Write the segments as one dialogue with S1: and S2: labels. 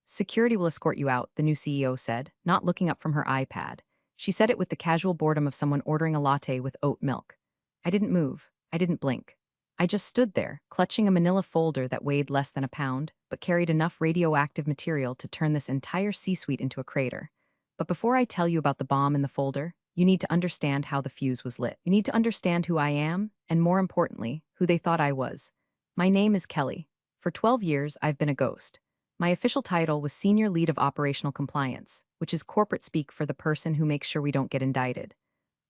S1: Security will escort you out, the new CEO said, not looking up from her iPad. She said it with the casual boredom of someone ordering a latte with oat milk. I didn't move. I didn't blink. I just stood there, clutching a manila folder that weighed less than a pound, but carried enough radioactive material to turn this entire C-suite into a crater. But before I tell you about the bomb in the folder, you need to understand how the fuse was lit. You need to understand who I am, and more importantly, who they thought I was. My name is Kelly. For 12 years, I've been a ghost. My official title was Senior Lead of Operational Compliance, which is corporate speak for the person who makes sure we don't get indicted.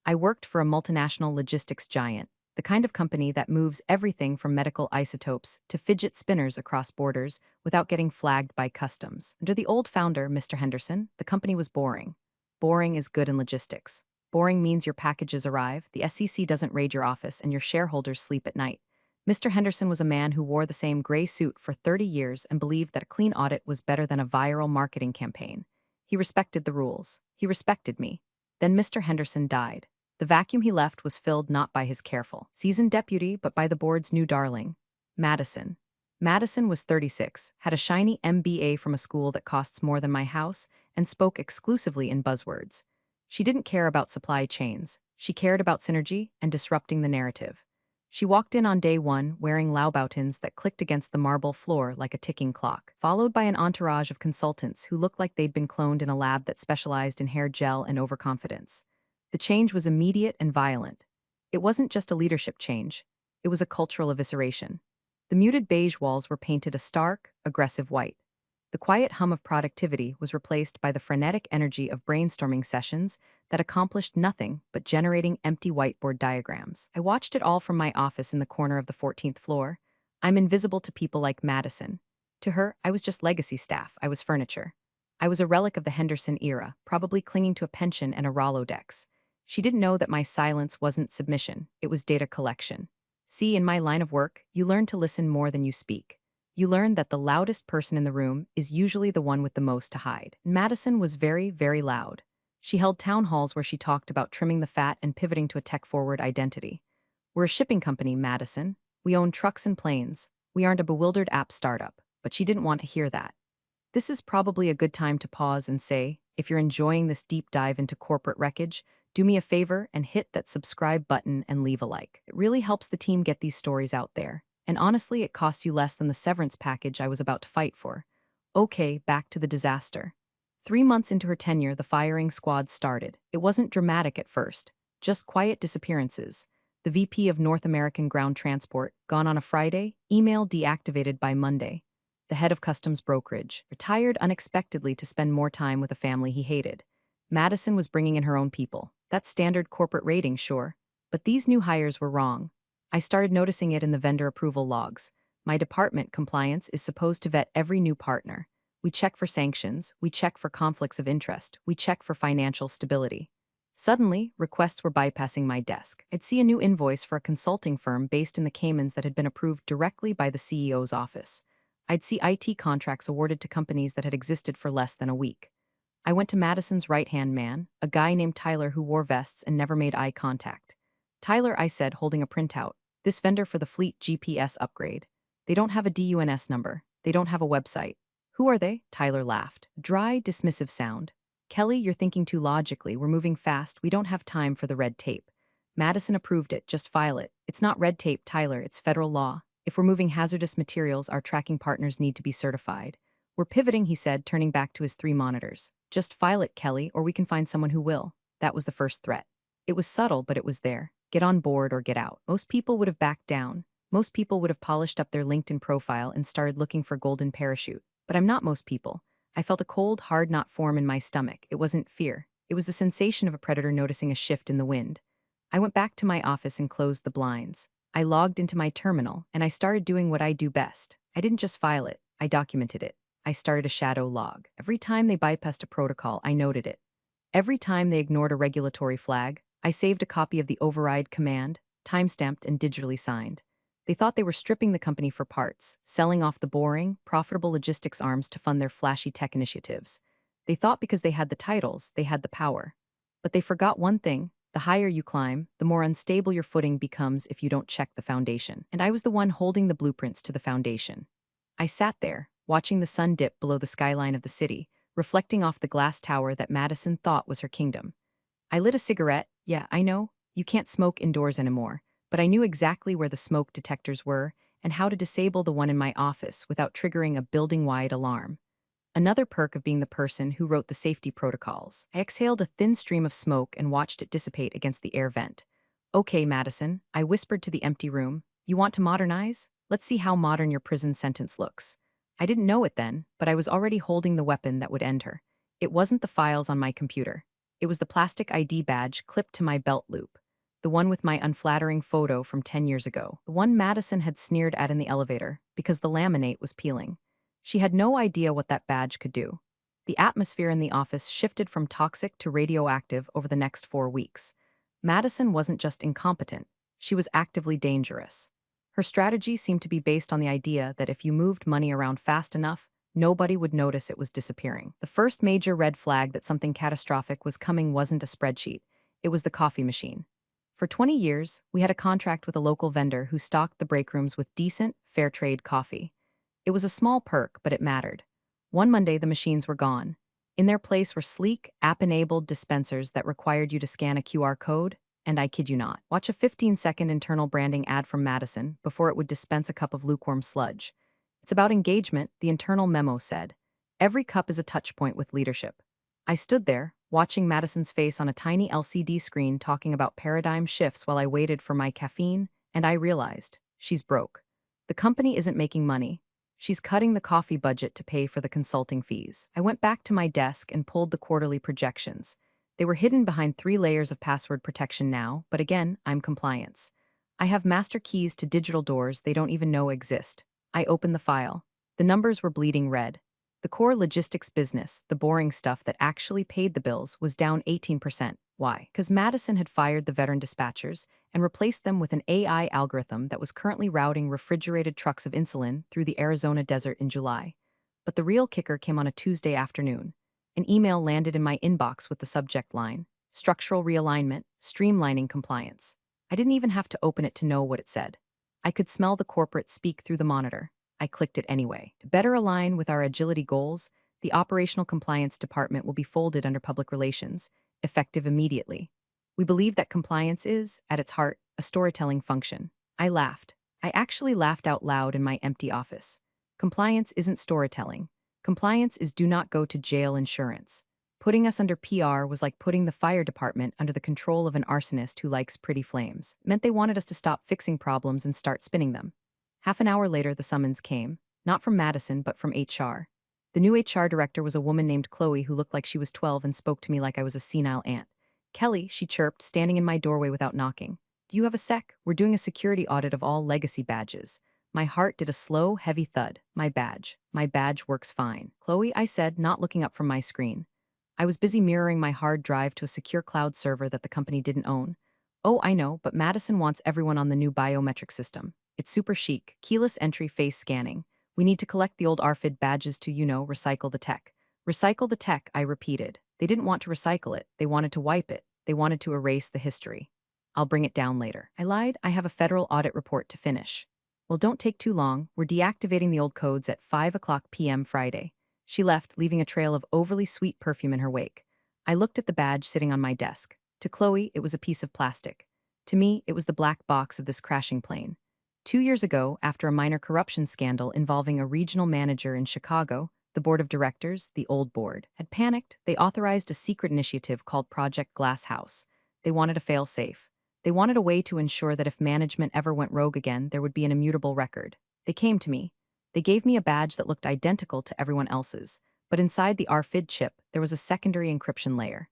S1: I worked for a multinational logistics giant, the kind of company that moves everything from medical isotopes to fidget spinners across borders without getting flagged by customs. Under the old founder, Mr. Henderson, the company was boring. Boring is good in logistics. Boring means your packages arrive, the SEC doesn't raid your office, and your shareholders sleep at night. Mr. Henderson was a man who wore the same gray suit for 30 years and believed that a clean audit was better than a viral marketing campaign. He respected the rules. He respected me. Then Mr. Henderson died. The vacuum he left was filled not by his careful, seasoned deputy, but by the board's new darling, Madison. Madison was 36, had a shiny MBA from a school that costs more than my house, and spoke exclusively in buzzwords. She didn't care about supply chains. She cared about synergy and disrupting the narrative. She walked in on day one wearing Louboutins that clicked against the marble floor like a ticking clock, followed by an entourage of consultants who looked like they'd been cloned in a lab that specialized in hair gel and overconfidence. The change was immediate and violent. It wasn't just a leadership change, it was a cultural evisceration. The muted beige walls were painted a stark, aggressive white. The quiet hum of productivity was replaced by the frenetic energy of brainstorming sessions that accomplished nothing but generating empty whiteboard diagrams. I watched it all from my office in the corner of the 14th floor. I'm invisible to people like Madison. To her, I was just legacy staff, I was furniture. I was a relic of the Henderson era, probably clinging to a pension and a Rolodex. She didn't know that my silence wasn't submission, it was data collection. See, in my line of work, you learn to listen more than you speak. You learn that the loudest person in the room is usually the one with the most to hide. Madison was very, very loud. She held town halls where she talked about trimming the fat and pivoting to a tech-forward identity. We're a shipping company, Madison. We own trucks and planes. We aren't a bewildered app startup. But she didn't want to hear that. This is probably a good time to pause and say, if you're enjoying this deep dive into corporate wreckage, do me a favor and hit that subscribe button and leave a like. It really helps the team get these stories out there. And honestly, it costs you less than the severance package I was about to fight for. Okay, back to the disaster. 3 months into her tenure, the firing squad started. It wasn't dramatic at first, just quiet disappearances. The VP of North American Ground Transport, gone on a Friday, email deactivated by Monday. The head of customs brokerage, retired unexpectedly to spend more time with a family he hated. Madison was bringing in her own people. That's standard corporate rating, sure. But these new hires were wrong. I started noticing it in the vendor approval logs. My department, compliance, is supposed to vet every new partner. We check for sanctions, we check for conflicts of interest, we check for financial stability. Suddenly, requests were bypassing my desk. I'd see a new invoice for a consulting firm based in the Caymans that had been approved directly by the CEO's office. I'd see IT contracts awarded to companies that had existed for less than a week. I went to Madison's right-hand man, a guy named Tyler who wore vests and never made eye contact. Tyler, I said, holding a printout, this vendor for the fleet GPS upgrade. They don't have a DUNS number. They don't have a website. Who are they? Tyler laughed. Dry, dismissive sound. Kelly, you're thinking too logically. We're moving fast. We don't have time for the red tape. Madison approved it. Just file it. It's not red tape, Tyler. It's federal law. If we're moving hazardous materials, our tracking partners need to be certified. We're pivoting, he said, turning back to his 3 monitors. Just file it, Kelly, or we can find someone who will. That was the first threat. It was subtle, but it was there. Get on board or get out. Most people would have backed down. Most people would have polished up their LinkedIn profile and started looking for golden parachute. But I'm not most people. I felt a cold, hard knot form in my stomach. It wasn't fear. It was the sensation of a predator noticing a shift in the wind. I went back to my office and closed the blinds. I logged into my terminal, and I started doing what I do best. I didn't just file it, I documented it. I started a shadow log. Every time they bypassed a protocol, I noted it. Every time they ignored a regulatory flag, I saved a copy of the override command, time-stamped and digitally signed. They thought they were stripping the company for parts, selling off the boring, profitable logistics arms to fund their flashy tech initiatives. They thought because they had the titles, they had the power. But they forgot one thing. The higher you climb, the more unstable your footing becomes if you don't check the foundation. And I was the one holding the blueprints to the foundation. I sat there, watching the sun dip below the skyline of the city, reflecting off the glass tower that Madison thought was her kingdom. I lit a cigarette. Yeah, I know, you can't smoke indoors anymore, but I knew exactly where the smoke detectors were and how to disable the one in my office without triggering a building-wide alarm. Another perk of being the person who wrote the safety protocols. I exhaled a thin stream of smoke and watched it dissipate against the air vent. Okay, Madison, I whispered to the empty room. You want to modernize? Let's see how modern your prison sentence looks. I didn't know it then, but I was already holding the weapon that would end her. It wasn't the files on my computer. It was the plastic ID badge clipped to my belt loop. The one with my unflattering photo from 10 years ago. The one Madison had sneered at in the elevator because the laminate was peeling. She had no idea what that badge could do. The atmosphere in the office shifted from toxic to radioactive over the next 4 weeks. Madison wasn't just incompetent, she was actively dangerous. Her strategy seemed to be based on the idea that if you moved money around fast enough, nobody would notice it was disappearing. The first major red flag that something catastrophic was coming wasn't a spreadsheet, it was the coffee machine. For 20 years, we had a contract with a local vendor who stocked the break rooms with decent, fair trade coffee. It was a small perk, but it mattered. One Monday, the machines were gone. In their place were sleek, app-enabled dispensers that required you to scan a QR code, and I kid you not, watch a 15-second internal branding ad from Madison before it would dispense a cup of lukewarm sludge. It's about engagement, the internal memo said. Every cup is a touchpoint with leadership. I stood there, watching Madison's face on a tiny LCD screen talking about paradigm shifts while I waited for my caffeine, and I realized, she's broke. The company isn't making money. She's cutting the coffee budget to pay for the consulting fees. I went back to my desk and pulled the quarterly projections. They were hidden behind 3 layers of password protection now, but again, I'm compliance. I have master keys to digital doors they don't even know exist. I opened the file. The numbers were bleeding red. The core logistics business, the boring stuff that actually paid the bills, was down 18%. Why? Because Madison had fired the veteran dispatchers and replaced them with an AI algorithm that was currently routing refrigerated trucks of insulin through the Arizona desert in July. But the real kicker came on a Tuesday afternoon. An email landed in my inbox with the subject line, Structural Realignment, Streamlining Compliance. I didn't even have to open it to know what it said. I could smell the corporate speak through the monitor. I clicked it anyway. To better align with our agility goals, the Operational Compliance Department will be folded under Public Relations, effective immediately. We believe that compliance is, at its heart, a storytelling function. I laughed. I actually laughed out loud in my empty office. Compliance isn't storytelling. Compliance is do not go to jail insurance. Putting us under PR was like putting the fire department under the control of an arsonist who likes pretty flames. It meant they wanted us to stop fixing problems and start spinning them. Half an hour later, the summons came, not from Madison, but from HR. The new HR director was a woman named Chloe who looked like she was 12 and spoke to me like I was a senile aunt. Kelly, she chirped, standing in my doorway without knocking. Do you have a sec? We're doing a security audit of all legacy badges. My heart did a slow, heavy thud. My badge. My badge works fine. Chloe, I said, not looking up from my screen. I was busy mirroring my hard drive to a secure cloud server that the company didn't own. Oh, I know, but Madison wants everyone on the new biometric system. It's super chic, keyless entry face scanning. We need to collect the old RFID badges to, recycle the tech. Recycle the tech, I repeated. They didn't want to recycle it, they wanted to wipe it. They wanted to erase the history. I'll bring it down later. I lied, I have a federal audit report to finish. Well, don't take too long, we're deactivating the old codes at 5 p.m. Friday. She left, leaving a trail of overly sweet perfume in her wake. I looked at the badge sitting on my desk. To Chloe, it was a piece of plastic. To me, it was the black box of this crashing plane. 2 years ago, after a minor corruption scandal involving a regional manager in Chicago, the board of directors, the old board, had panicked. They authorized a secret initiative called Project Glass House. They wanted a fail-safe. They wanted a way to ensure that if management ever went rogue again, there would be an immutable record. They came to me. They gave me a badge that looked identical to everyone else's, but inside the RFID chip, there was a secondary encryption layer.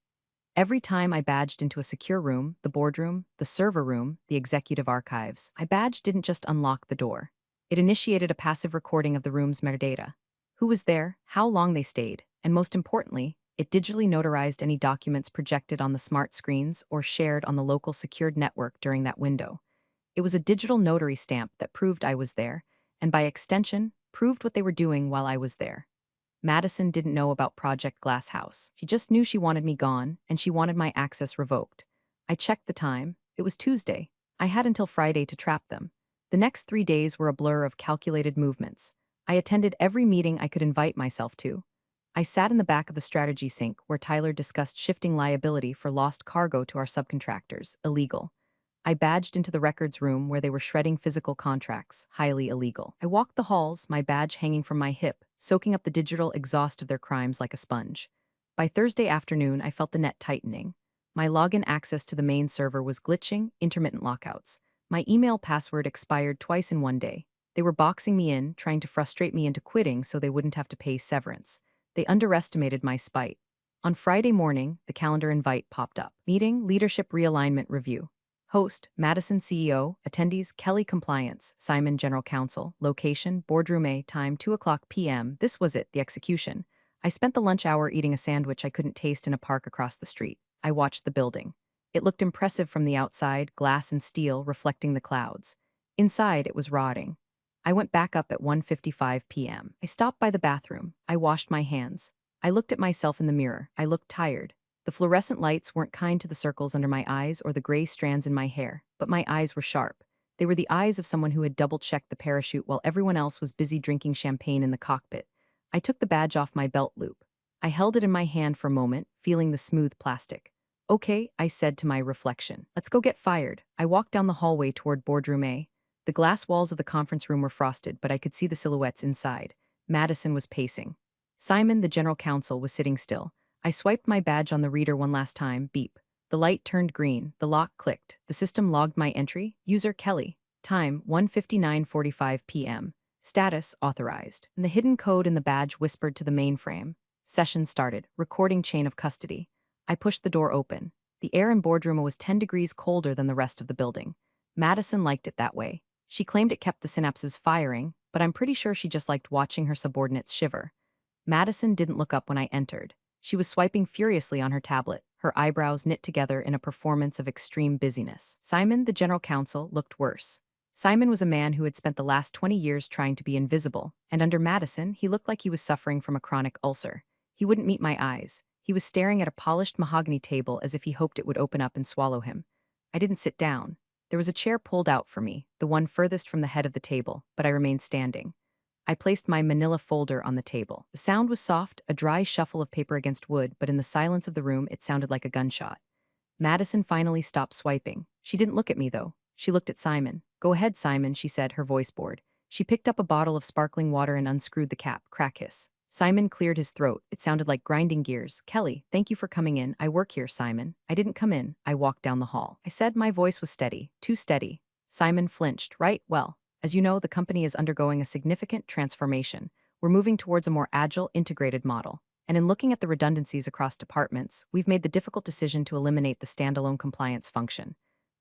S1: Every time I badged into a secure room, the boardroom, the server room, the executive archives, my badge didn't just unlock the door. It initiated a passive recording of the room's metadata. Who was there, how long they stayed, and most importantly, it digitally notarized any documents projected on the smart screens or shared on the local secured network during that window. It was a digital notary stamp that proved I was there, and by extension, proved what they were doing while I was there. Madison didn't know about Project Glass House. She just knew she wanted me gone, and she wanted my access revoked. I checked the time. It was Tuesday. I had until Friday to trap them. The next 3 days were a blur of calculated movements. I attended every meeting I could invite myself to. I sat in the back of the strategy sink where Tyler discussed shifting liability for lost cargo to our subcontractors, illegal. I badged into the records room where they were shredding physical contracts, highly illegal. I walked the halls, my badge hanging from my hip, soaking up the digital exhaust of their crimes like a sponge. By Thursday afternoon, I felt the net tightening. My login access to the main server was glitching, intermittent lockouts. My email password expired twice in one day. They were boxing me in, trying to frustrate me into quitting so they wouldn't have to pay severance. They underestimated my spite. On Friday morning, the calendar invite popped up. Meeting, Leadership Realignment Review. Host, Madison CEO, attendees, Kelly Compliance, Simon General Counsel, location, Boardroom A, time 2:00 p.m. This was it, the execution. I spent the lunch hour eating a sandwich I couldn't taste in a park across the street. I watched the building. It looked impressive from the outside, glass and steel reflecting the clouds. Inside, it was rotting. I went back up at 1:55 p.m. I stopped by the bathroom. I washed my hands. I looked at myself in the mirror. I looked tired. The fluorescent lights weren't kind to the circles under my eyes or the gray strands in my hair, but my eyes were sharp. They were the eyes of someone who had double-checked the parachute while everyone else was busy drinking champagne in the cockpit. I took the badge off my belt loop. I held it in my hand for a moment, feeling the smooth plastic. Okay, I said to my reflection. Let's go get fired. I walked down the hallway toward Boardroom A. The glass walls of the conference room were frosted, but I could see the silhouettes inside. Madison was pacing. Simon, the general counsel, was sitting still. I swiped my badge on the reader one last time, beep. The light turned green, the lock clicked. The system logged my entry, user Kelly. Time, 1:59:45 p.m. Status, authorized. And the hidden code in the badge whispered to the mainframe. Session started, recording chain of custody. I pushed the door open. The air in Boardroom was 10 degrees colder than the rest of the building. Madison liked it that way. She claimed it kept the synapses firing, but I'm pretty sure she just liked watching her subordinates shiver. Madison didn't look up when I entered. She was swiping furiously on her tablet, her eyebrows knit together in a performance of extreme busyness. Simon, the general counsel, looked worse. Simon was a man who had spent the last 20 years trying to be invisible, and under Madison, he looked like he was suffering from a chronic ulcer. He wouldn't meet my eyes. He was staring at a polished mahogany table as if he hoped it would open up and swallow him. I didn't sit down. There was a chair pulled out for me, the one furthest from the head of the table, but I remained standing. I placed my manila folder on the table. The sound was soft, a dry shuffle of paper against wood, but in the silence of the room, it sounded like a gunshot. Madison finally stopped swiping. She didn't look at me, though. She looked at Simon. Go ahead, Simon, she said, her voice bored. She picked up a bottle of sparkling water and unscrewed the cap, crack hiss. Simon cleared his throat. It sounded like grinding gears. Kelly, thank you for coming in. I work here, Simon. I didn't come in. I walked down the hall. I said my voice was steady. Too steady. Simon flinched. Right, well, as you know, the company is undergoing a significant transformation. We're moving towards a more agile, integrated model. And in looking at the redundancies across departments, we've made the difficult decision to eliminate the standalone compliance function.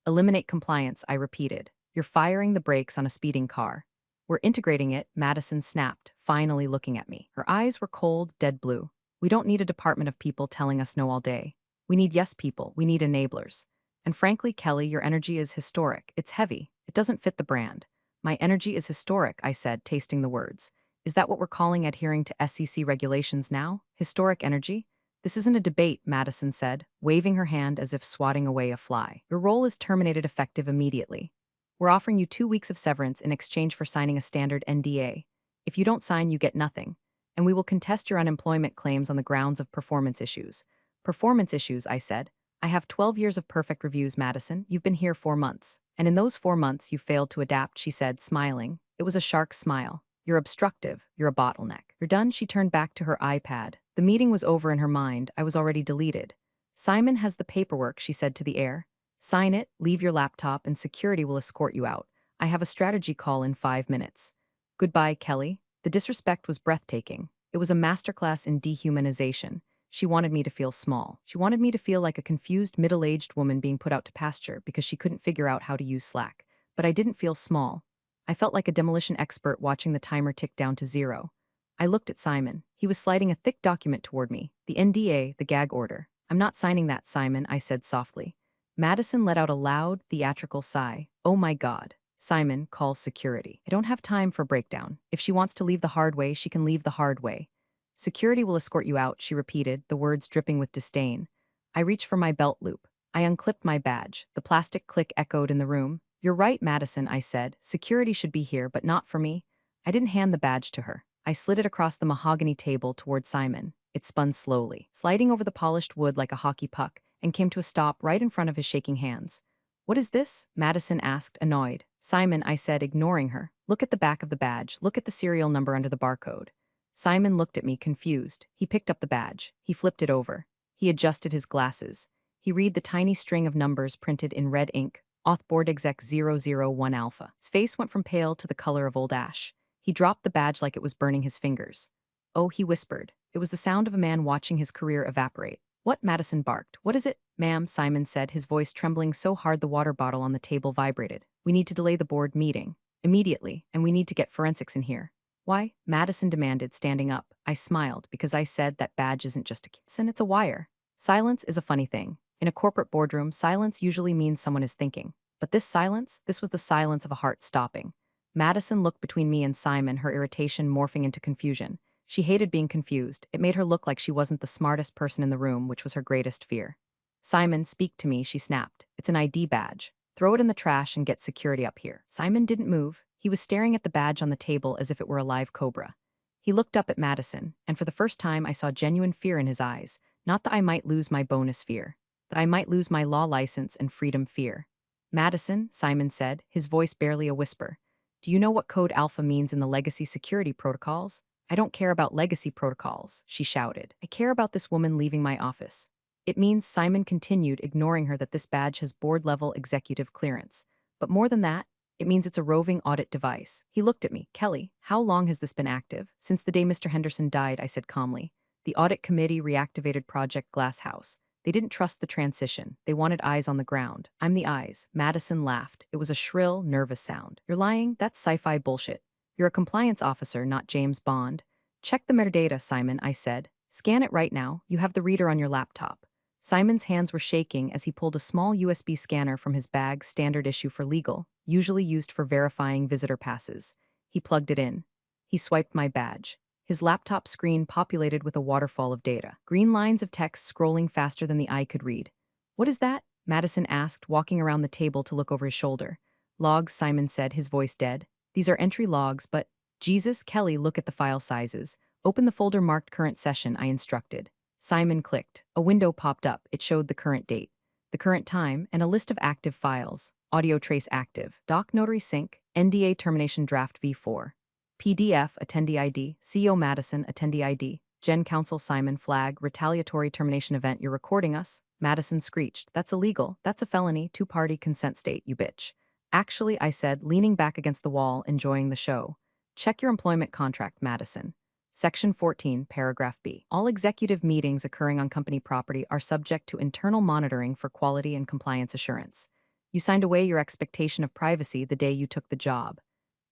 S1: Eliminate compliance, I repeated. You're firing the brakes on a speeding car. We're integrating it, Madison snapped, finally looking at me. Her eyes were cold, dead blue. We don't need a department of people telling us no all day. We need yes people, we need enablers. And frankly, Kelly, your energy is historic. It's heavy. It doesn't fit the brand. My energy is historic, I said, tasting the words. Is that what we're calling adhering to SEC regulations now? Historic energy? This isn't a debate, Madison said, waving her hand as if swatting away a fly. Your role is terminated effective immediately. We're offering you 2 weeks of severance in exchange for signing a standard NDA. If you don't sign, you get nothing. And we will contest your unemployment claims on the grounds of performance issues. Performance issues, I said. I have 12 years of perfect reviews, Madison. You've been here 4 months. And in those 4 months, you failed to adapt, she said, smiling. It was a shark smile. You're obstructive. You're a bottleneck. You're done, she turned back to her iPad. The meeting was over in her mind. I was already deleted. Simon has the paperwork, she said to the air. Sign it, leave your laptop, and security will escort you out. I have a strategy call in 5 minutes. Goodbye, Kelly. The disrespect was breathtaking. It was a masterclass in dehumanization. She wanted me to feel small. She wanted me to feel like a confused middle-aged woman being put out to pasture because she couldn't figure out how to use Slack. But I didn't feel small. I felt like a demolition expert watching the timer tick down to 0. I looked at Simon. He was sliding a thick document toward me. The NDA, the gag order. I'm not signing that, Simon, I said softly. Madison let out a loud, theatrical sigh. Oh my God. Simon calls security. I don't have time for breakdown. If she wants to leave the hard way, she can leave the hard way. Security will escort you out, she repeated, the words dripping with disdain. I reached for my belt loop. I unclipped my badge. The plastic click echoed in the room. You're right, Madison, I said. Security should be here, but not for me. I didn't hand the badge to her. I slid it across the mahogany table toward Simon. It spun slowly, sliding over the polished wood like a hockey puck, and came to a stop right in front of his shaking hands. "What is this?" Madison asked, annoyed. "Simon," I said, ignoring her. "Look at the back of the badge. Look at the serial number under the barcode." Simon looked at me, confused. He picked up the badge. He flipped it over. He adjusted his glasses. He read the tiny string of numbers printed in red ink. Auth board exec 001 alpha. His face went from pale to the color of old ash. He dropped the badge like it was burning his fingers. "Oh," he whispered. It was the sound of a man watching his career evaporate. "What?" Madison barked. "What is it?" "Ma'am," Simon said, his voice trembling so hard the water bottle on the table vibrated. "We need to delay the board meeting. Immediately, and we need to get forensics in here." "Why?" Madison demanded, standing up. I smiled, because I said that badge isn't just a kiss, and it's a wire. Silence is a funny thing. In a corporate boardroom, silence usually means someone is thinking. But this silence, this was the silence of a heart stopping. Madison looked between me and Simon, her irritation morphing into confusion. She hated being confused. It made her look like she wasn't the smartest person in the room, which was her greatest fear. "Simon, speak to me," she snapped. "It's an ID badge. Throw it in the trash and get security up here." Simon didn't move. He was staring at the badge on the table as if it were a live cobra. He looked up at Madison, and for the first time I saw genuine fear in his eyes. Not that I might lose my bonus fear. That I might lose my law license and freedom fear. "Madison," Simon said, his voice barely a whisper. "Do you know what code alpha means in the legacy security protocols?" "I don't care about legacy protocols," she shouted. "I care about this woman leaving my office." "It means," Simon continued, ignoring her, "that this badge has board-level executive clearance. But more than that, it means it's a roving audit device." He looked at me. "Kelly, how long has this been active?" "Since the day Mr. Henderson died," I said calmly. "The audit committee reactivated Project Glasshouse. They didn't trust the transition. They wanted eyes on the ground. I'm the eyes." Madison laughed. It was a shrill, nervous sound. "You're lying? That's sci-fi bullshit. You're a compliance officer, not James Bond." "Check the metadata, Simon," I said. "Scan it right now. You have the reader on your laptop." Simon's hands were shaking as he pulled a small USB scanner from his bag, standard issue for legal, usually used for verifying visitor passes. He plugged it in. He swiped my badge. His laptop screen populated with a waterfall of data, green lines of text scrolling faster than the eye could read. "What is that?" Madison asked, walking around the table to look over his shoulder. "Logs," Simon said, his voice dead. "These are entry logs, but—" "Jesus, Kelly, look at the file sizes. Open the folder marked current session," I instructed. Simon clicked. A window popped up. It showed the current date, the current time, and a list of active files. Audio trace active. Doc notary sync. NDA termination draft V4. PDF attendee ID. CEO Madison attendee ID. Gen Counsel Simon flag. Retaliatory termination event. "You're recording us?" Madison screeched. "That's illegal. That's a felony. Two-party consent state, you bitch." "Actually," I said, leaning back against the wall, enjoying the show. "Check your employment contract, Madison." Section 14, paragraph B. "All executive meetings occurring on company property are subject to internal monitoring for quality and compliance assurance. You signed away your expectation of privacy the day you took the job.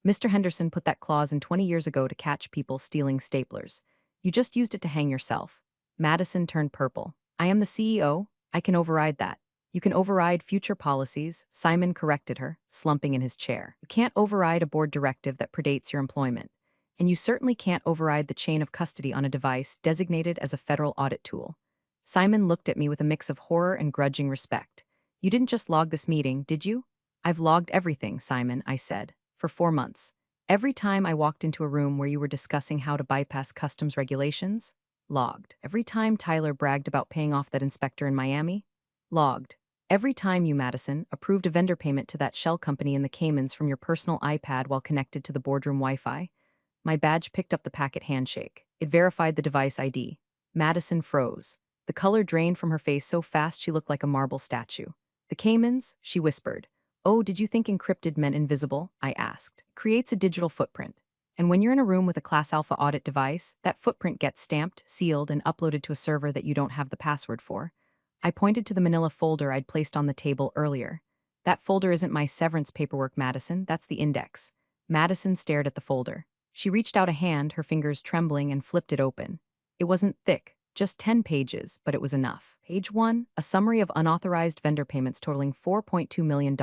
S1: Mr. Henderson put that clause in 20 years ago to catch people stealing staplers. You just used it to hang yourself." Madison turned purple. "I am the CEO. I can override that." "You can override future policies," Simon corrected her, slumping in his chair. "You can't override a board directive that predates your employment. And you certainly can't override the chain of custody on a device designated as a federal audit tool." Simon looked at me with a mix of horror and grudging respect. "You didn't just log this meeting, did you?" "I've logged everything, Simon," I said. "For 4 months. Every time I walked into a room where you were discussing how to bypass customs regulations, logged. Every time Tyler bragged about paying off that inspector in Miami, logged. Every time you, Madison, approved a vendor payment to that shell company in the Caymans from your personal iPad while connected to the boardroom Wi-Fi." My badge picked up the packet handshake. It verified the device ID. Madison froze. The color drained from her face so fast she looked like a marble statue. "The Caymans?" she whispered. "Oh, did you think encrypted meant invisible?" I asked. "Creates a digital footprint. And when you're in a room with a Class Alpha audit device, that footprint gets stamped, sealed, and uploaded to a server that you don't have the password for." I pointed to the manila folder I'd placed on the table earlier. "That folder isn't my severance paperwork, Madison. That's the index." Madison stared at the folder. She reached out a hand, her fingers trembling, and flipped it open. It wasn't thick, just 10 pages, but it was enough. Page 1, a summary of unauthorized vendor payments totaling $4.2 million.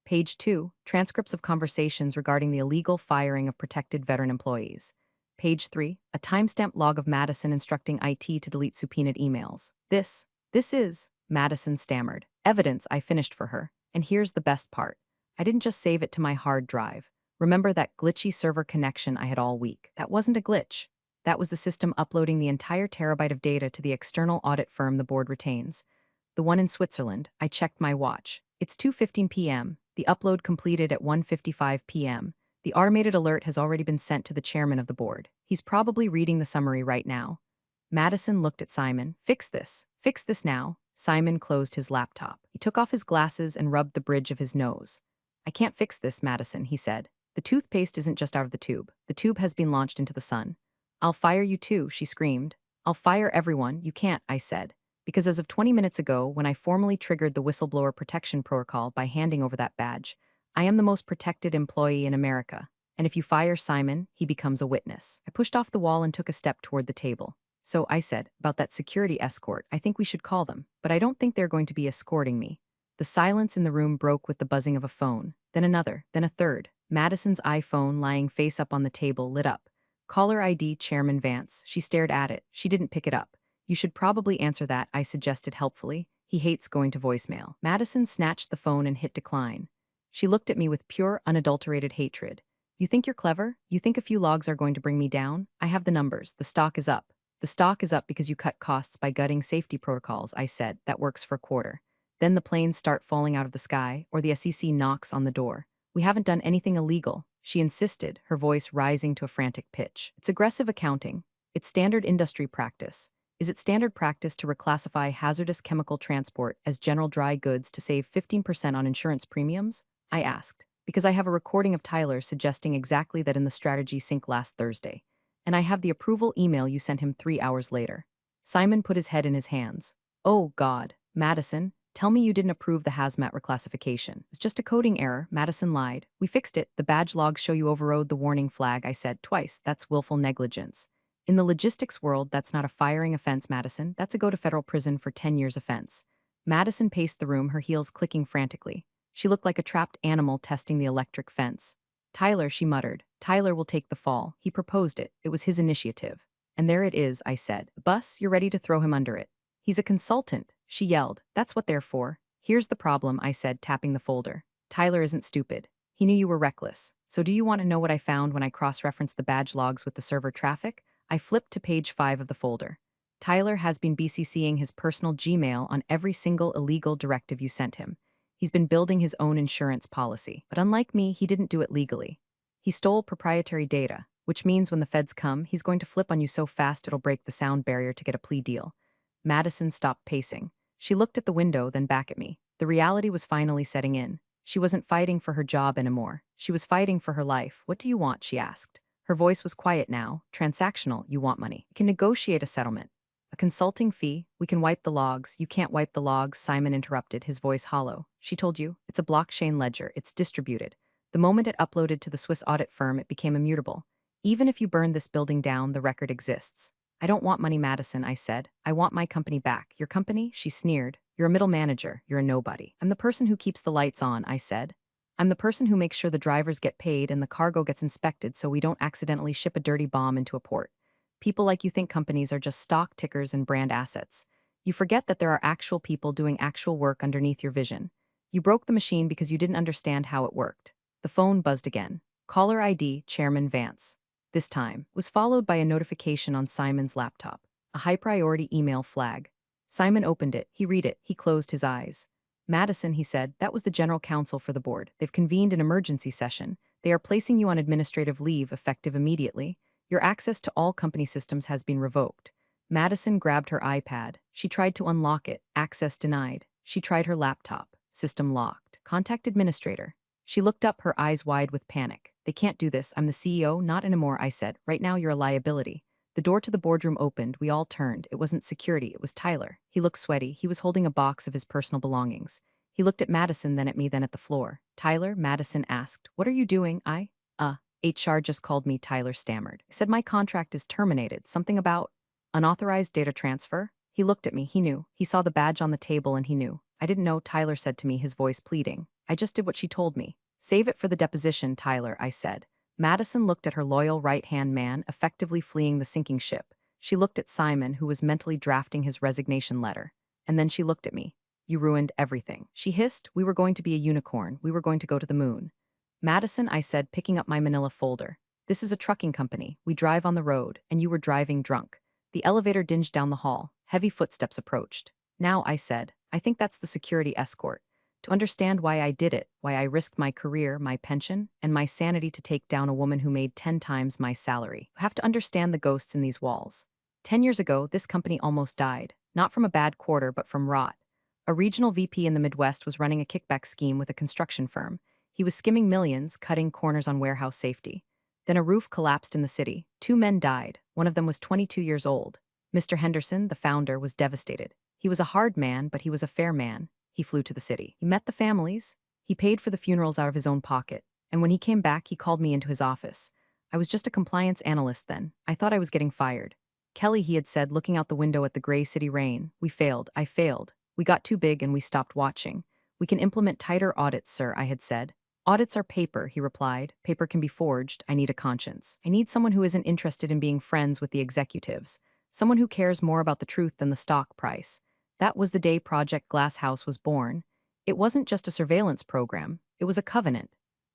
S1: Page 2, transcripts of conversations regarding the illegal firing of protected veteran employees. Page 3, a timestamped log of Madison instructing IT to delete subpoenaed emails. This is," Madison stammered, "evidence I finished for her. And here's the best part. I didn't just save it to my hard drive. Remember that glitchy server connection I had all week? That wasn't a glitch. That was the system uploading the entire terabyte of data to the external audit firm the board retains. The one in Switzerland. I checked my watch. It's 2:15 p.m. The upload completed at 1:55 p.m. The automated alert has already been sent to the chairman of the board. He's probably reading the summary right now. Madison looked at Simon. Fix this. Fix this now. Simon closed his laptop. He took off his glasses and rubbed the bridge of his nose. I can't fix this, Madison, he said. The toothpaste isn't just out of the tube. The tube has been launched into the sun. I'll fire you too, she screamed. I'll fire everyone. You can't, I said. Because as of 20 minutes ago, when I formally triggered the whistleblower protection protocol by handing over that badge, I am the most protected employee in America. And if you fire Simon, he becomes a witness. I pushed off the wall and took a step toward the table. So I said, about that security escort, I think we should call them, but I don't think they're going to be escorting me. The silence in the room broke with the buzzing of a phone, then another, then a third. Madison's iPhone, lying face up on the table, lit up. Caller ID Chairman Vance. She stared at it. She didn't pick it up. You should probably answer that, I suggested helpfully. He hates going to voicemail. Madison snatched the phone and hit decline. She looked at me with pure, unadulterated hatred. You think you're clever? You think a few logs are going to bring me down? I have the numbers. The stock is up. The stock is up because you cut costs by gutting safety protocols, I said. That works for a quarter. Then the planes start falling out of the sky, or the SEC knocks on the door. We haven't done anything illegal, she insisted, her voice rising to a frantic pitch. It's aggressive accounting. It's standard industry practice. Is it standard practice to reclassify hazardous chemical transport as general dry goods to save 15% on insurance premiums? I asked, because I have a recording of Tyler suggesting exactly that in the strategy sync last Thursday. And I have the approval email you sent him 3 hours later. Simon put his head in his hands. Oh, God. Madison, tell me you didn't approve the hazmat reclassification. It's just a coding error, Madison lied. We fixed it. The badge logs show you overrode the warning flag, I said twice. That's willful negligence. In the logistics world, that's not a firing offense, Madison. That's a go to federal prison for 10 years offense. Madison paced the room, her heels clicking frantically. She looked like a trapped animal testing the electric fence. Tyler, she muttered. Tyler will take the fall. He proposed it. It was his initiative. And there it is, I said. Bus, you're ready to throw him under it. He's a consultant, she yelled. That's what they're for. Here's the problem, I said, tapping the folder. Tyler isn't stupid. He knew you were reckless. So do you want to know what I found when I cross-referenced the badge logs with the server traffic? I flipped to page 5 of the folder. Tyler has been BCCing his personal Gmail on every single illegal directive you sent him. He's been building his own insurance policy. But unlike me, he didn't do it legally. He stole proprietary data, which means when the feds come, he's going to flip on you so fast it'll break the sound barrier to get a plea deal. Madison stopped pacing. She looked at the window, then back at me. The reality was finally setting in. She wasn't fighting for her job anymore. She was fighting for her life. What do you want? She asked. Her voice was quiet now. Transactional, you want money. You can negotiate a settlement. A consulting fee, we can wipe the logs. You can't wipe the logs, Simon interrupted, his voice hollow. She told you, it's a blockchain ledger, it's distributed. The moment it uploaded to the Swiss audit firm, it became immutable. Even if you burn this building down, the record exists. I don't want money, Madison, I said. I want my company back. Your company? She sneered. You're a middle manager. You're a nobody. I'm the person who keeps the lights on, I said. I'm the person who makes sure the drivers get paid and the cargo gets inspected so we don't accidentally ship a dirty bomb into a port. People like you think companies are just stock tickers and brand assets. You forget that there are actual people doing actual work underneath your vision. You broke the machine because you didn't understand how it worked. The phone buzzed again. Caller ID, Chairman Vance. This time was followed by a notification on Simon's laptop, a high-priority email flag. Simon opened it, he read it, he closed his eyes. Madison, he said, that was the general counsel for the board. They've convened an emergency session. They are placing you on administrative leave effective immediately. Your access to all company systems has been revoked. Madison grabbed her iPad. She tried to unlock it. Access denied. She tried her laptop. System locked. Contact administrator. She looked up, her eyes wide with panic. They can't do this. I'm the CEO, not anymore, I said. Right now you're a liability. The door to the boardroom opened. We all turned. It wasn't security. It was Tyler. He looked sweaty. He was holding a box of his personal belongings. He looked at Madison, then at me, then at the floor. Tyler, Madison asked, what are you doing? HR just called me, Tyler stammered. I said my contract is terminated. Something about unauthorized data transfer? He looked at me. He knew. He saw the badge on the table and he knew. I didn't know, Tyler said to me, his voice pleading. I just did what she told me. Save it for the deposition, Tyler, I said. Madison looked at her loyal right-hand man, effectively fleeing the sinking ship. She looked at Simon, who was mentally drafting his resignation letter. And then she looked at me. You ruined everything. She hissed, we were going to be a unicorn. We were going to go to the moon. Madison, I said, picking up my manila folder. This is a trucking company. We drive on the road, and you were driving drunk. The elevator dinged down the hall. Heavy footsteps approached. Now, I said, I think that's the security escort. To understand why I did it, why I risked my career, my pension, and my sanity to take down a woman who made 10 times my salary. You have to understand the ghosts in these walls. 10 years ago, this company almost died. Not from a bad quarter, but from rot. A regional VP in the Midwest was running a kickback scheme with a construction firm. He was skimming millions, cutting corners on warehouse safety. Then a roof collapsed in the city. 2 men died. One of them was 22 years old. Mr. Henderson, the founder, was devastated. He was a hard man, but he was a fair man. He flew to the city. He met the families. He paid for the funerals out of his own pocket. And when he came back, he called me into his office. I was just a compliance analyst then. I thought I was getting fired. Kelly, he had said, looking out the window at the gray city rain. We failed. I failed. We got too big and we stopped watching. We can implement tighter audits, sir, I had said. Audits are paper, he replied. Paper can be forged. I need a conscience. I need someone who isn't interested in being friends with the executives. Someone who cares more about the truth than the stock price. That was the day Project Glass House was born. It wasn't just a surveillance program, it was a covenant.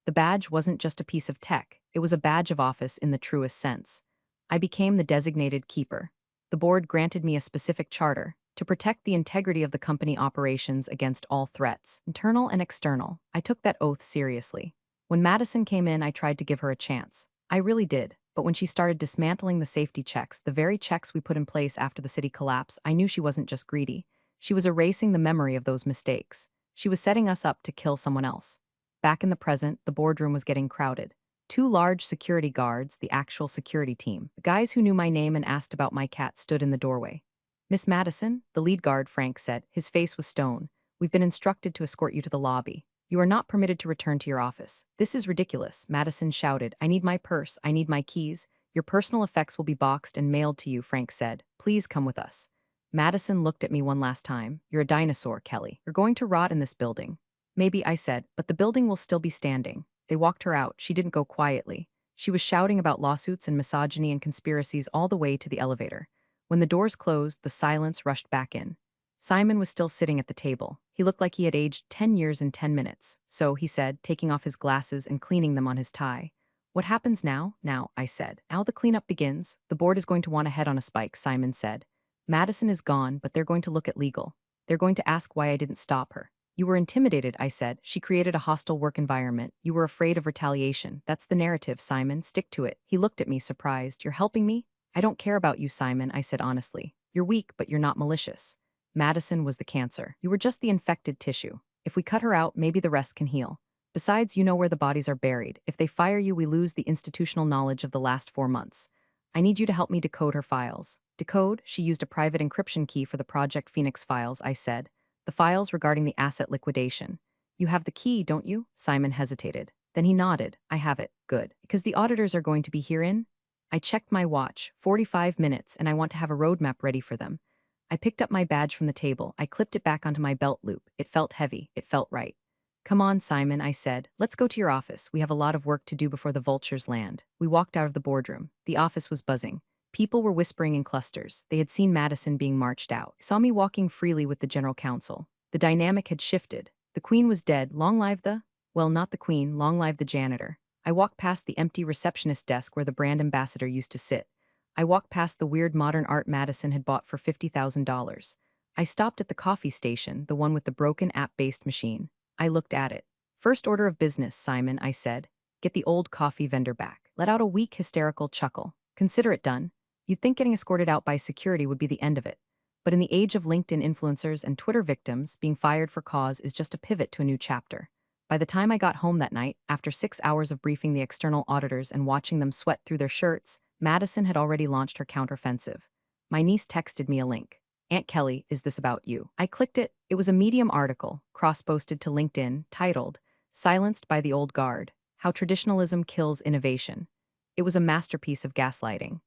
S1: The badge wasn't just a piece of tech, it was a badge of office in the truest sense. I became the designated keeper. The board granted me a specific charter to protect the integrity of the company operations against all threats, internal and external. I took that oath seriously. When Madison came in, I tried to give her a chance. I really did. But when she started dismantling the safety checks, the very checks we put in place after the city collapse, I knew she wasn't just greedy. She was erasing the memory of those mistakes. She was setting us up to kill someone else. Back in the present, the boardroom was getting crowded. 2 large security guards, the actual security team. The guys who knew my name and asked about my cat stood in the doorway. Miss Madison, the lead guard, Frank said. His face was stone. We've been instructed to escort you to the lobby. You are not permitted to return to your office. This is ridiculous, Madison shouted. I need my purse. I need my keys. Your personal effects will be boxed and mailed to you, Frank said. Please come with us. Madison looked at me one last time. You're a dinosaur, Kelly. You're going to rot in this building. Maybe, I said, but the building will still be standing. They walked her out. She didn't go quietly. She was shouting about lawsuits and misogyny and conspiracies all the way to the elevator. When the doors closed, the silence rushed back in. Simon was still sitting at the table. He looked like he had aged 10 years in 10 minutes. So, he said, taking off his glasses and cleaning them on his tie. What happens now? Now, I said. Now the cleanup begins. The board is going to want a head on a spike, Simon said. Madison is gone, but they're going to look at legal. They're going to ask why I didn't stop her. You were intimidated, I said. She created a hostile work environment. You were afraid of retaliation. That's the narrative, Simon. Stick to it. He looked at me, surprised. You're helping me? I don't care about you, Simon, I said honestly. You're weak, but you're not malicious. Madison was the cancer. You were just the infected tissue. If we cut her out, maybe the rest can heal. Besides, you know where the bodies are buried. If they fire you, we lose the institutional knowledge of the last 4 months. I need you to help me decode her files. Decode? She used a private encryption key for the Project Phoenix files, I said. The files regarding the asset liquidation. You have the key, don't you? Simon hesitated. Then he nodded. I have it. Good. Because the auditors are going to be herein? I checked my watch, 45 minutes, and I want to have a roadmap ready for them. I picked up my badge from the table. I clipped it back onto my belt loop. It felt heavy. It felt right. Come on, Simon, I said. Let's go to your office. We have a lot of work to do before the vultures land. We walked out of the boardroom. The office was buzzing. People were whispering in clusters. They had seen Madison being marched out. Saw me walking freely with the general counsel. The dynamic had shifted. The queen was dead. Long live the... Well, not the queen. Long live the janitor. I walked past the empty receptionist desk where the brand ambassador used to sit. I walked past the weird modern art Madison had bought for $50,000. I stopped at the coffee station, the one with the broken app-based machine. I looked at it. First order of business, Simon, I said. Get the old coffee vendor back. Let out a weak, hysterical chuckle. Consider it done. You'd think getting escorted out by security would be the end of it. But in the age of LinkedIn influencers and Twitter victims, being fired for cause is just a pivot to a new chapter. By the time I got home that night, after 6 hours of briefing the external auditors and watching them sweat through their shirts, Madison had already launched her counteroffensive. My niece texted me a link. Aunt Kelly, is this about you? I clicked it. It was a Medium article, cross-posted to LinkedIn, titled, Silenced by the Old Guard, How Traditionalism Kills Innovation. It was a masterpiece of gaslighting.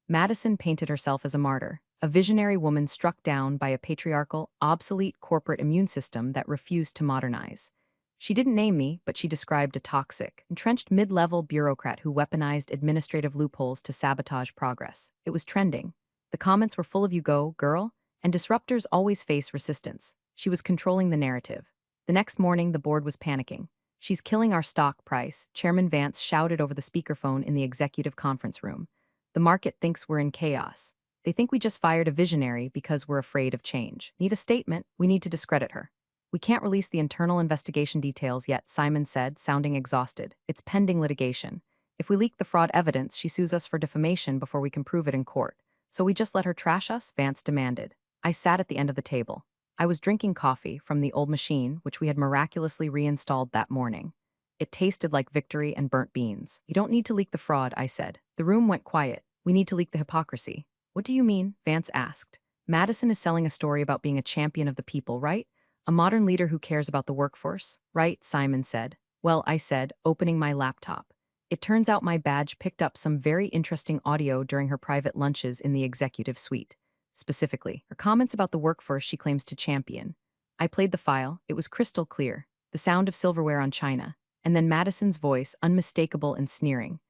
S1: Madison painted herself as a martyr, a visionary woman struck down by a patriarchal, obsolete corporate immune system that refused to modernize. She didn't name me, but she described a toxic, entrenched mid-level bureaucrat who weaponized administrative loopholes to sabotage progress. It was trending. The comments were full of "you go, girl," and disruptors always face resistance. She was controlling the narrative. The next morning, the board was panicking. She's killing our stock price, Chairman Vance shouted over the speakerphone in the executive conference room. The market thinks we're in chaos. They think we just fired a visionary because we're afraid of change. Need a statement, we need to discredit her. We can't release the internal investigation details yet, Simon said, sounding exhausted. It's pending litigation. If we leak the fraud evidence, she sues us for defamation before we can prove it in court. So we just let her trash us? Vance demanded. I sat at the end of the table. I was drinking coffee from the old machine, which we had miraculously reinstalled that morning. It tasted like victory and burnt beans. You don't need to leak the fraud, I said. The room went quiet. We need to leak the hypocrisy. What do you mean? Vance asked. Madison is selling a story about being a champion of the people, right? A modern leader who cares about the workforce, right? Simon said. Well, I said, opening my laptop. It turns out my badge picked up some very interesting audio during her private lunches in the executive suite. Specifically, her comments about the workforce she claims to champion. I played the file. It was crystal clear. The sound of silverware on china. And then Madison's voice, unmistakable and sneering.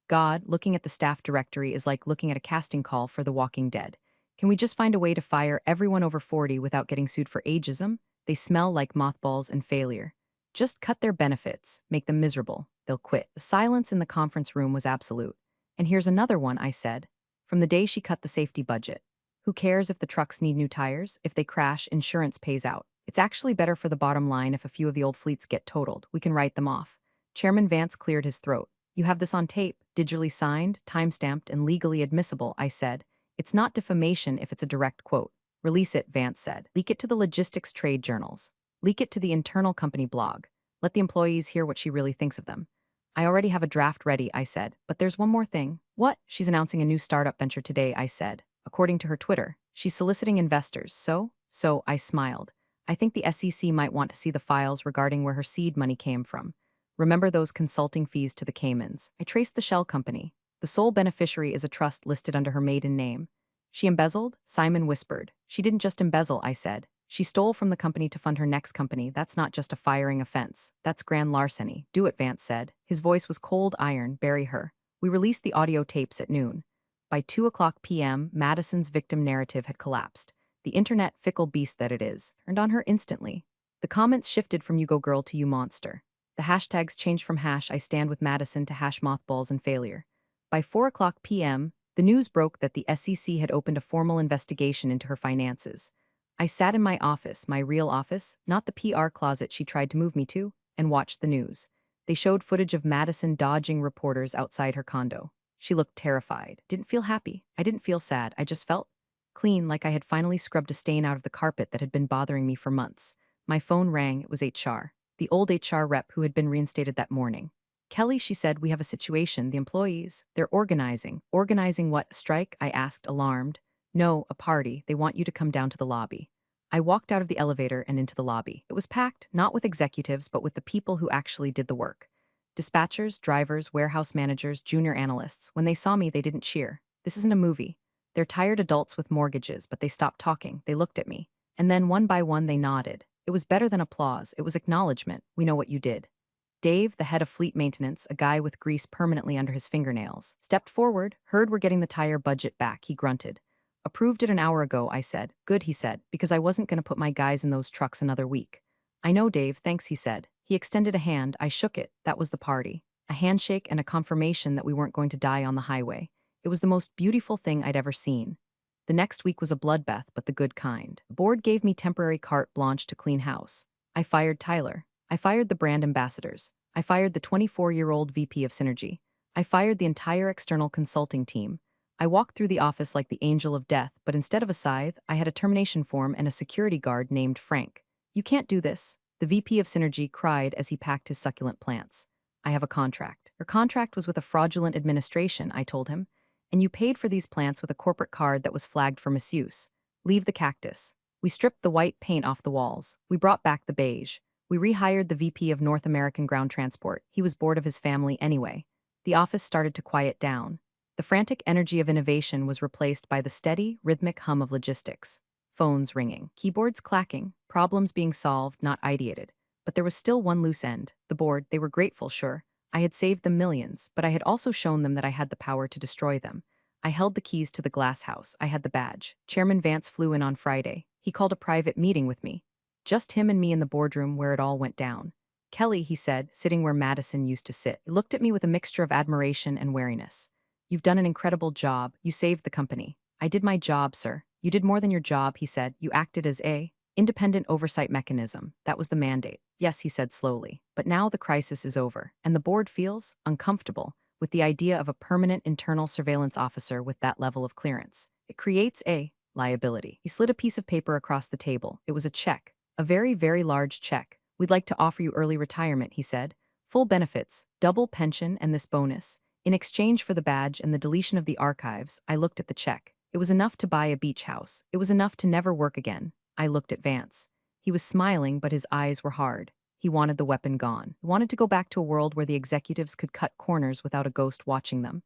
S1: God, looking at the staff directory is like looking at a casting call for The Walking Dead. Can we just find a way to fire everyone over 40 without getting sued for ageism? They smell like mothballs and failure. Just cut their benefits, make them miserable. They'll quit. The silence in the conference room was absolute. And here's another one, I said. From the day she cut the safety budget. Who cares if the trucks need new tires? If they crash, insurance pays out. It's actually better for the bottom line if a few of the old fleets get totaled. We can write them off. Chairman Vance cleared his throat. You have this on tape, digitally signed, time-stamped, and legally admissible, I said. It's not defamation if it's a direct quote. Release it, Vance said. Leak it to the logistics trade journals. Leak it to the internal company blog. Let the employees hear what she really thinks of them. I already have a draft ready, I said, but there's one more thing. What? She's announcing a new startup venture today, I said. According to her Twitter, she's soliciting investors, so, I smiled. I think the SEC might want to see the files regarding where her seed money came from. Remember those consulting fees to the Caymans? I traced the shell company. The sole beneficiary is a trust listed under her maiden name. She embezzled? Simon whispered. She didn't just embezzle, I said. She stole from the company to fund her next company. That's not just a firing offense. That's grand larceny. Do it, Vance said. His voice was cold iron. Bury her. We released the audio tapes at noon. By 2:00 p.m., Madison's victim narrative had collapsed. The internet, fickle beast that it is, turned on her instantly. The comments shifted from "you go girl" to "you monster." The hashtags changed from "I stand with Madison" to "mothballs and failure." By 4:00 p.m., the news broke that the SEC had opened a formal investigation into her finances. I sat in my office, my real office, not the PR closet she tried to move me to, and watched the news. They showed footage of Madison dodging reporters outside her condo. She looked terrified. Didn't feel happy. I didn't feel sad. I just felt clean, like I had finally scrubbed a stain out of the carpet that had been bothering me for months. My phone rang. It was HR. The old HR rep who had been reinstated that morning. Kelly, she said, we have a situation. The employees, they're organizing. Organizing what? A strike? I asked, alarmed. No, a party. They want you to come down to the lobby. I walked out of the elevator and into the lobby. It was packed, not with executives, but with the people who actually did the work. Dispatchers, drivers, warehouse managers, junior analysts. When they saw me, they didn't cheer. This isn't a movie. They're tired adults with mortgages, but they stopped talking. They looked at me. And then one by one they nodded. It was better than applause. It was acknowledgement. We know what you did. Dave, the head of fleet maintenance, a guy with grease permanently under his fingernails, stepped forward. Heard we're getting the tire budget back, he grunted. Approved it an hour ago, I said. Good, he said, because I wasn't going to put my guys in those trucks another week. I know, Dave, thanks, he said. He extended a hand. I shook it. That was the party. A handshake and a confirmation that we weren't going to die on the highway. It was the most beautiful thing I'd ever seen. The next week was a bloodbath, but the good kind. The board gave me temporary carte blanche to clean house. I fired Tyler. I fired the brand ambassadors. I fired the 24-year-old VP of Synergy. I fired the entire external consulting team. I walked through the office like the angel of death, but instead of a scythe, I had a termination form and a security guard named Frank. You can't do this, the VP of Synergy cried as he packed his succulent plants. I have a contract. Your contract was with a fraudulent administration, I told him. And you paid for these plants with a corporate card that was flagged for misuse. Leave the cactus. We stripped the white paint off the walls. We brought back the beige. We rehired the VP of North American Ground Transport. He was bored of his family anyway. The office started to quiet down. The frantic energy of innovation was replaced by the steady, rhythmic hum of logistics. Phones ringing, keyboards clacking, problems being solved, not ideated. But there was still one loose end. The board, they were grateful, sure. I had saved them millions, but I had also shown them that I had the power to destroy them. I held the keys to the glass house. I had the badge. Chairman Vance flew in on Friday. He called a private meeting with me. Just him and me in the boardroom where it all went down. Kelly, he said, sitting where Madison used to sit. He looked at me with a mixture of admiration and wariness. You've done an incredible job. You saved the company. I did my job, sir. You did more than your job, he said. You acted as a independent oversight mechanism. That was the mandate. Yes, he said slowly. But now the crisis is over, and the board feels uncomfortable with the idea of a permanent internal surveillance officer with that level of clearance. It creates a liability. He slid a piece of paper across the table. It was a check. A very, very large check. We'd like to offer you early retirement, he said. Full benefits, double pension, and this bonus. In exchange for the badge and the deletion of the archives, I looked at the check. It was enough to buy a beach house. It was enough to never work again. I looked at Vance. He was smiling, but his eyes were hard. He wanted the weapon gone. He wanted to go back to a world where the executives could cut corners without a ghost watching them.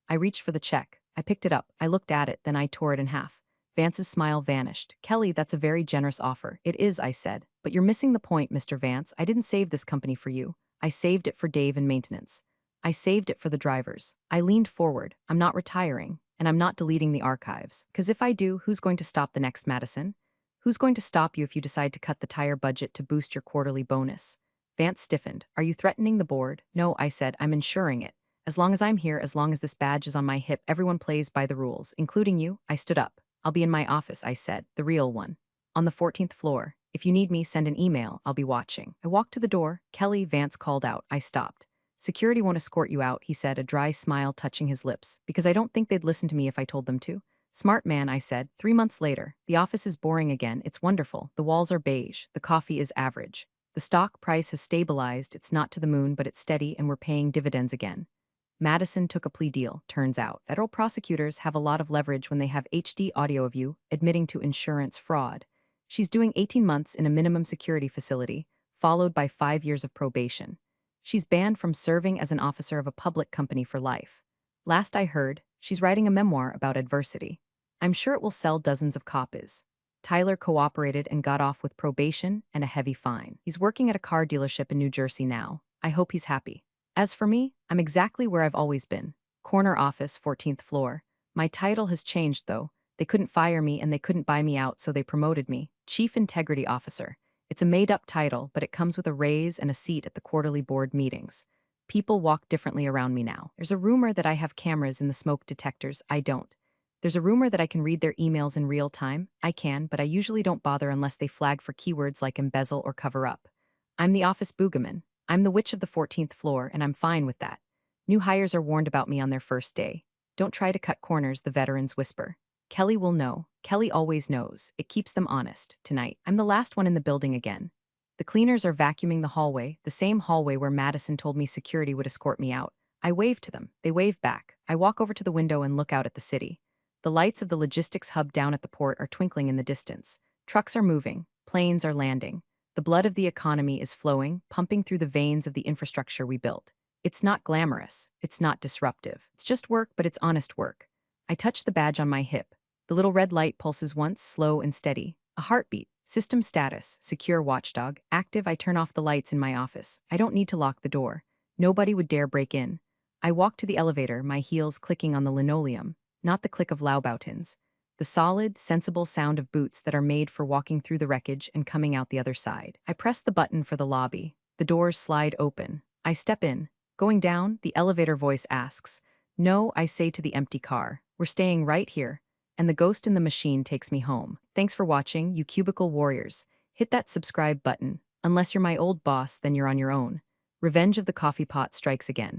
S1: I reached for the check. I picked it up. I looked at it, then I tore it in half. Vance's smile vanished. Kelly, that's a very generous offer. It is, I said. But you're missing the point, Mr. Vance. I didn't save this company for you. I saved it for Dave and maintenance. I saved it for the drivers. I leaned forward. I'm not retiring, and I'm not deleting the archives. Because if I do, who's going to stop the next Madison? Who's going to stop you if you decide to cut the tire budget to boost your quarterly bonus? Vance stiffened. Are you threatening the board? No, I said. I'm ensuring it. As long as I'm here, as long as this badge is on my hip, everyone plays by the rules, including you. I stood up. I'll be in my office, I said, the real one. On the 14th floor. If you need me, send an email. I'll be watching. I walked to the door. Kelly, Vance called out. I stopped. Security won't escort you out, he said, a dry smile touching his lips, because I don't think they'd listen to me if I told them to. Smart man, I said. 3 months later. The office is boring again. It's wonderful. The walls are beige. The coffee is average. The stock price has stabilized. It's not to the moon, but it's steady, and we're paying dividends again. Madison took a plea deal, turns out. Federal prosecutors have a lot of leverage when they have HD audio of you admitting to insurance fraud. She's doing 18 months in a minimum security facility, followed by 5 years of probation. She's banned from serving as an officer of a public company for life. Last I heard, she's writing a memoir about adversity. I'm sure it will sell dozens of copies. Tyler cooperated and got off with probation and a heavy fine. He's working at a car dealership in New Jersey now. I hope he's happy. As for me, I'm exactly where I've always been. Corner office, 14th floor. My title has changed, though. They couldn't fire me and they couldn't buy me out, so they promoted me. Chief Integrity Officer. It's a made-up title, but it comes with a raise and a seat at the quarterly board meetings. People walk differently around me now. There's a rumor that I have cameras in the smoke detectors. I don't. There's a rumor that I can read their emails in real time. I can, but I usually don't bother unless they flag for keywords like embezzle or cover up. I'm the office boogaman. I'm the witch of the 14th floor, and I'm fine with that. New hires are warned about me on their first day. Don't try to cut corners, the veterans whisper. Kelly will know. Kelly always knows. It keeps them honest. Tonight, I'm the last one in the building again. The cleaners are vacuuming the hallway, the same hallway where Madison told me security would escort me out. I wave to them. They wave back. I walk over to the window and look out at the city. The lights of the logistics hub down at the port are twinkling in the distance. Trucks are moving. Planes are landing. The blood of the economy is flowing, pumping through the veins of the infrastructure we built. It's not glamorous. It's not disruptive. It's just work, but it's honest work. I touch the badge on my hip. The little red light pulses once, slow and steady. A heartbeat. System status. Secure watchdog. Active. I turn off the lights in my office. I don't need to lock the door. Nobody would dare break in. I walk to the elevator, my heels clicking on the linoleum, not the click of Laubautins. The solid, sensible sound of boots that are made for walking through the wreckage and coming out the other side. I press the button for the lobby. The doors slide open. I step in. Going down, the elevator voice asks. No, I say to the empty car. We're staying right here. And the ghost in the machine takes me home. Thanks for watching, you cubicle warriors. Hit that subscribe button. Unless you're my old boss, then you're on your own. Revenge of the coffee pot strikes again.